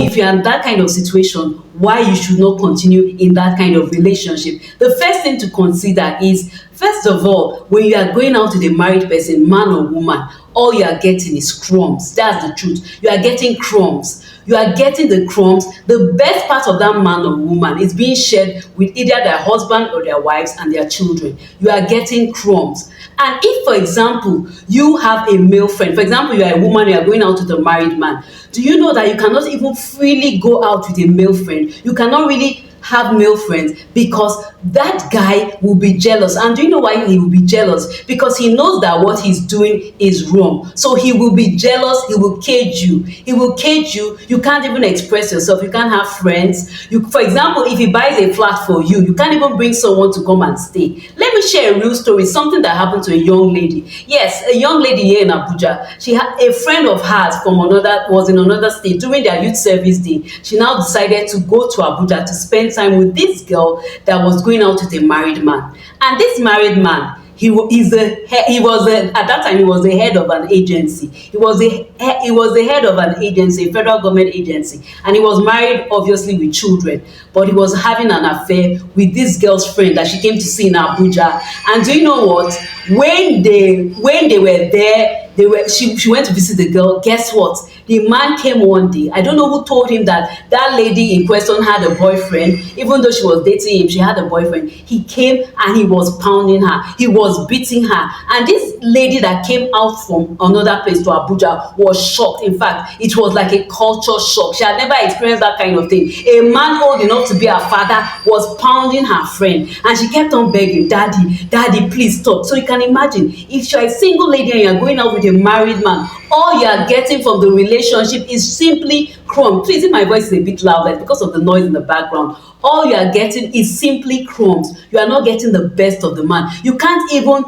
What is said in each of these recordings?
if you're in that kind of situation, why you should not continue in that kind of relationship. The first thing to consider is, first of all, when you are going out with a married person, man or woman, all you are getting is crumbs. That's the truth. You are getting crumbs. You are getting the crumbs. The best part of that man or woman is being shared with either their husband or their wives and their children. You are getting crumbs. And if, for example, you have a male friend, for example, you are a woman, you are going out with a married man, do you know that you cannot even freely go out with a male friend? You cannot really have male friends, because that guy will be jealous. And do you know why he will be jealous? Because he knows that what he's doing is wrong. So he will be jealous. He will cage you. He will cage you. You can't even express yourself. You can't have friends. For example, if he buys a flat for you, you can't even bring someone to come and stay. Let me share a real story, something that happened to a young lady. Yes, a young lady here in Abuja. She had a friend of hers was in another state during their youth service day. She now decided to go to Abuja to spend time with this girl that was going out with a married man. And this married man, at that time he was the head of an agency. He was the head of an agency, a federal government agency, and he was married, obviously, with children. But he was having an affair with this girl's friend that she came to see in Abuja. And do you know what? When they were there, she went to visit the girl. Guess what? The man came one day. I don't know who told him that that lady in question had a boyfriend. Even though she was dating him, she had a boyfriend. He came and he was pounding her. He was beating her. And this lady that came out from another place to Abuja was shocked. In fact, it was like a culture shock. She had never experienced that kind of thing. A man old enough to be her father was pounding her friend. And she kept on begging, "Daddy, daddy, please stop." So you can imagine, if you're a single lady and you're going out with a married man, all you are getting from the relationship is simply crumbs. Please, if my voice is a bit loud, that's because of the noise in the background. All you are getting is simply crumbs. You are not getting the best of the man. You can't even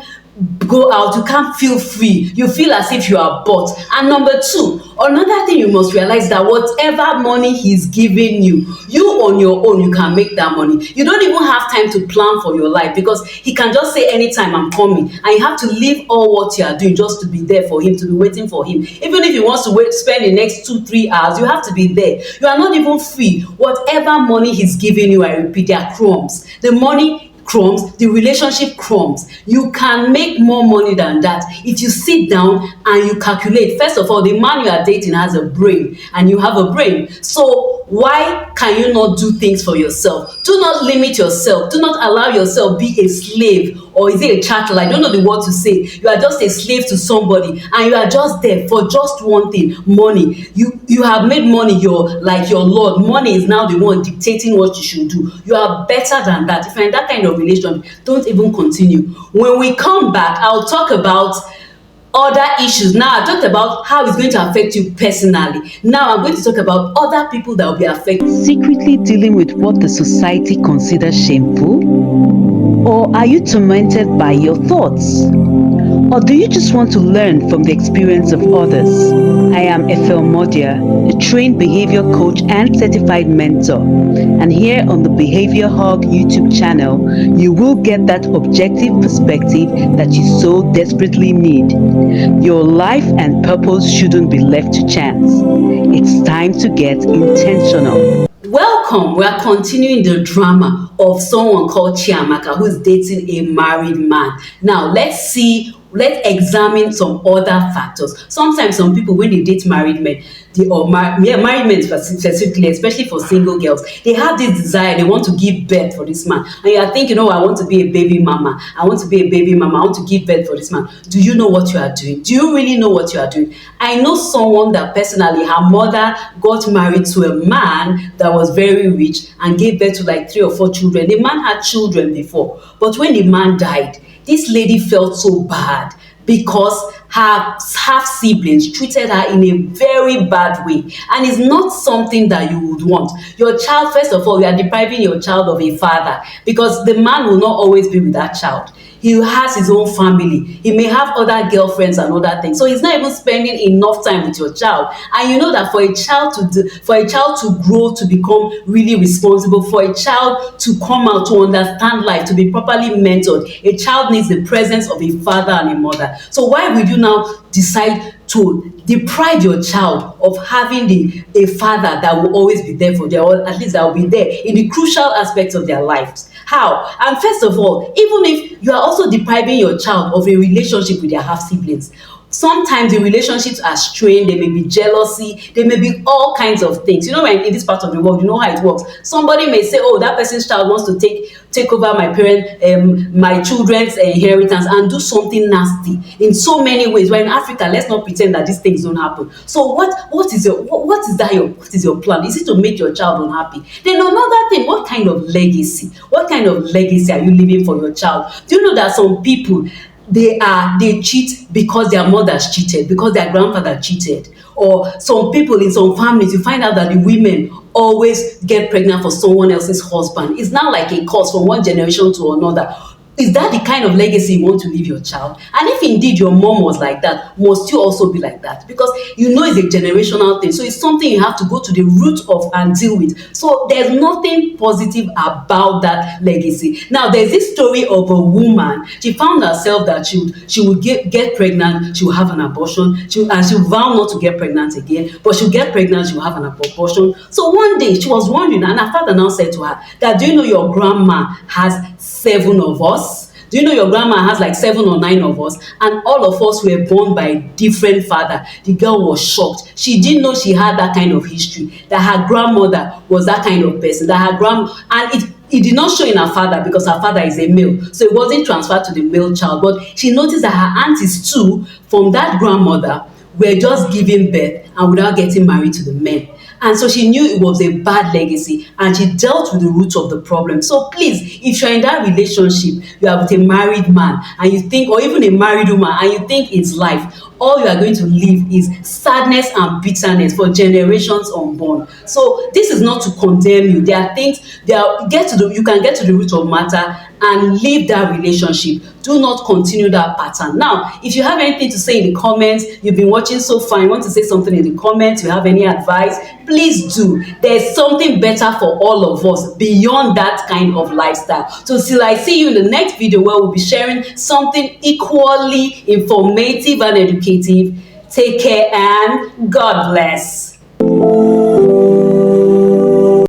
go out. You can't feel free. You feel as if you are bought. And number two, another thing you must realize, that whatever money he's giving you, you on your own, you can make that money. You don't even have time to plan for your life, because he can just say anytime, "I'm coming," and you have to leave all what you are doing just to be there for him, to be waiting for him. Even if he wants to spend the next 2-3 hours, you have to be there. You are not even free. Whatever money he's giving you, I repeat, they are crumbs. The money crumbs, the relationship crumbs. You can make more money than that if you sit down and you calculate. First of all, the man you are dating has a brain, and you have a brain. So why can you not do things for yourself? Do not limit yourself. Do not allow yourself be a slave, or is it a chattel? I don't know the word to say. You are just a slave to somebody, and you are just there for just one thing: money. You have made money your lord. Money is now the one dictating what you should do. You are better than that. If you're in that kind of relation, don't even continue. When we come back, I'll talk about other issues. Now I talked about how it's going to affect you personally. Now I'm going to talk about other people that will be affected. Secretly dealing with what the society considers shameful? Or are you tormented by your thoughts? Or do you just want to learn from the experience of others? I am Ethel Modia, a trained behavior coach and certified mentor. And here on the Behavior Hug YouTube channel, you will get that objective perspective that you so desperately need. Your life and purpose shouldn't be left to chance. It's time to get intentional. Welcome. We are continuing the drama of someone called Chiamaka, who is dating a married man. Now let's examine some other factors. Sometimes some people, when they date married men, married men specifically, especially for single girls, they have this desire, they want to give birth for this man. And you are thinking, "Oh, I want to be a baby mama. I want to be a baby mama. I want to give birth for this man." Do you know what you are doing? Do you really know what you are doing? I know someone that personally, her mother got married to a man that was very rich and gave birth to like 3 or 4 children. The man had children before, but when the man died, this lady felt so bad because her half siblings treated her in a very bad way, and it's not something that you would want. Your child, first of all, you are depriving your child of a father, because the man will not always be with that child. He has his own family. He may have other girlfriends and other things. So he's not even spending enough time with your child. And you know that for a child to grow, to become really responsible, for a child to come out, to understand life, to be properly mentored, a child needs the presence of a father and a mother. So why would you now decide to deprive your child of having a father that will always be there for them, or at least that will be there in the crucial aspects of their lives. How? And first of all, even if you are also depriving your child of a relationship with their half siblings, sometimes the relationships are strained. There may be jealousy, there may be all kinds of things. You know, when in this part of the world, you know how it works. Somebody may say, oh, that person's child wants to take over my children's inheritance, and do something nasty in so many ways. Where in Africa, let's not pretend that these things don't happen. So what is your plan? Is it to make your child unhappy? Then another thing, what kind of legacy? What kind of legacy are you leaving for your child? Do you know that some people, they cheat because their mothers cheated, because their grandfather cheated? Or some people in some families, you find out that the women always get pregnant for someone else's husband. It's now like a curse from one generation to another. Is that the kind of legacy you want to leave your child? And if indeed your mom was like that, must you also be like that? Because you know it's a generational thing. So it's something you have to go to the root of and deal with. So there's nothing positive about that legacy. Now, there's this story of a woman. She found herself that she would get pregnant, she will have an abortion, and she will vow not to get pregnant again, but she'll get pregnant, she will have an abortion. So one day she was wondering, and her father now said to her that, do you know your grandma has 7 of us? Do you know your grandma has like 7 or 9 of us? And all of us were born by a different father. The girl was shocked. She didn't know she had that kind of history, that her grandmother was that kind of person, and it did not show in her father because her father is a male. So it wasn't transferred to the male child. But she noticed that her aunties too, from that grandmother, were just giving birth and without getting married to the men. And so she knew it was a bad legacy, and she dealt with the root of the problem. So please, if you're in that relationship, you are with a married man and you think, or even a married woman, and you think it's life, all you are going to live is sadness and bitterness for generations unborn. So this is not to condemn you. There are things, you can get to the root of matter and leave that relationship. Do not continue that pattern. Now, if you have anything to say in the comments, you've been watching so far, you want to say something in the comments, you have any advice, please do. There's something better for all of us beyond that kind of lifestyle. So till I see you in the next video where we'll be sharing something equally informative and educative, take care and God bless.